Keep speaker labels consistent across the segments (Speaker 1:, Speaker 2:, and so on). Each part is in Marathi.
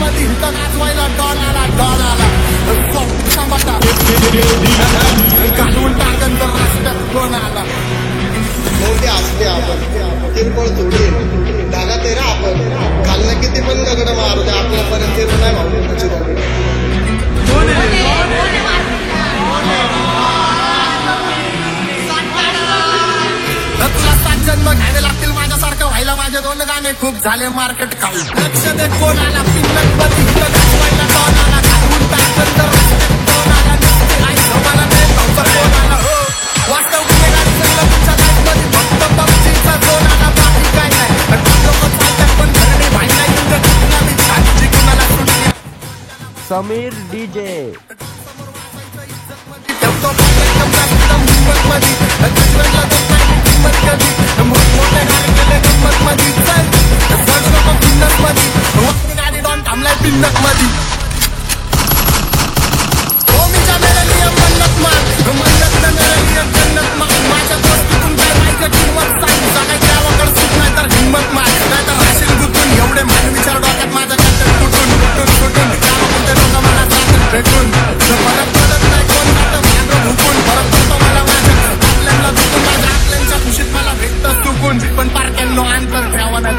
Speaker 1: मध्ये हिथं गाजवायला डॉन आला घालून टाकन तर रस्त्यात कोण आला.
Speaker 2: मोठे असते आपण किरकोळ थोडी धागा तेरा आपण खालनं किती पण दगड मारू दे आपल्यापर्यंत येत नाही भाऊ.
Speaker 1: तुला 7 जन्म घ्यावे लागतील माझ्यासारखं व्हायला. माझे 2 गाणे खूप झाले मार्केट काढून. लक्ष दे कोण आला पिंगट मध्ये हिथं गाजवायला डॉन आला घालून टाकन तर रस्त्यात कोण आला. आई मला ते नव्हतं कोण आला हो वास्तव गुन्हेगारी सगळं तुमच्या लाईफमध्ये फक्त पबजीचा जोन आला बाकी काय नाही. लोक चालतात पण घरने भाई नाही तुमच्या कुणाला मी छाती कुणाला सुटली.
Speaker 3: समीर डीजे
Speaker 1: ठेवतो हिंमत मध्ये दुसऱ्याला देत नाही किंमत कधी. मोठमोठे गाडी गेले गंमत मध्ये चल नको पिन्नत मध्ये गाडी डॉन थांबलाय पिन्नत मध्ये. ओमीच्या मेरा नियम मन्नत मान मन्नत न मेरा नियम जन्नत मान. माझ्या दोस्तीतून काय माहिती किंमत सांग सगळ्या गावाकडे सुट नाही तर हिंमत मान नाही तर राशील गुतून एवढे मानवीच्या डोक्यात माझ्या कंटेंट फुटून गावाकडे लोक मला जातात भेटून. फरक पडत नाही कोण जातं मागं भुकून फरक पडतो मला माझ्या आपल्याला दुखून माझ्या आपल्यांच्या खुशीत मला भेटतं चुकून पण पारक्यांनो अंतर ठेवा नाही.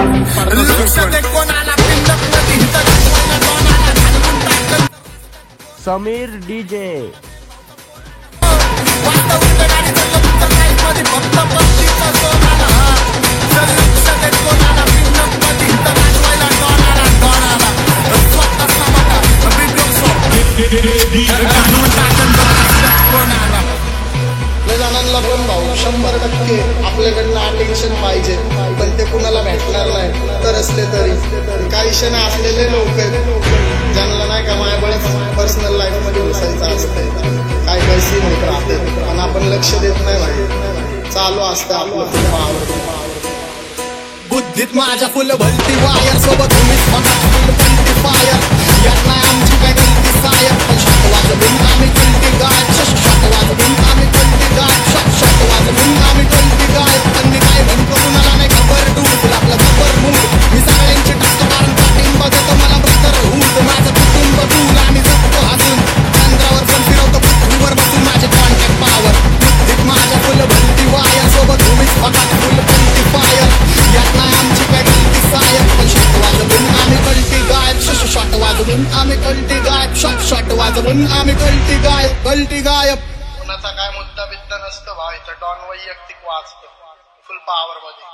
Speaker 1: लक्ष दे कोण आला पिंडक मध्ये हिथं गाजवायला डॉन आला घालून टाकन.
Speaker 3: समीर डीजे
Speaker 1: वास्तव गाडी चाललं तुमच्या लाईफमध्ये फक्त पबजीचा जोन आला. चल लक्ष दे कोण आला पिंडक मध्ये हिथं गाजवायला डॉन आला स्वतः समाजा व्हिडिओ शॉप घालून टाकन तर रस्त्यात कोण आला.
Speaker 2: लय जणांना पण भाऊ 100% आपल्याकडनं अटेन्शन पाहिजे पण ते कुणाला भेटणार नाही तर असले तरी काही क्षण असलेले लोक आहेत ज्यांना नाही का माझ्याबळेच पर्सनल लाईफ मध्ये घुसायचं असतंय. काय पैसे होत राहते पण आपण लक्ष देत नाही भाई. चालू असतं आपलं पावर
Speaker 1: बुद्धीत माझ्या फुल भलती वायर सोबत तुम्हीच बघा फुल भलती फायर. यात नाही आमची काय गलती सायर पण शॉट वाजवून आम्ही चलती गाय शॉट वाजवून आम्ही चलती गाय शॉट वाजवून आम्ही चलती गाय. पण मी काय म्हणतो कुणाला नाही खबर डूब आपलं खबर मूड मी सगळ्यांची टाकतो कारण पाठिंबा देतो मला ब्रदर हूड. माझं कुटुंब दूर आम्ही जगतो हसून चंद्रावर पण फिरवतो पृथ्वीवर बसून माझे कॉन्टॅक्ट पॉवर. बुद्धीत माझ्या फुल भलती वायर सोबत तुम्हीच बघा फुल भलती फायर. यात नाही आमची काय गलती सायर पण शॉट वाजवून आम्ही कळती गायब शॉट वाजवून आम्ही कळती गायब शॉट वाजवून आम्ही कळती गायब.
Speaker 2: कुणाचा काय मुद्दा बिद्दा नसतं भाऊ इथं डॉन वैयक्तिक वाचतं फुल पॉवर मध्ये.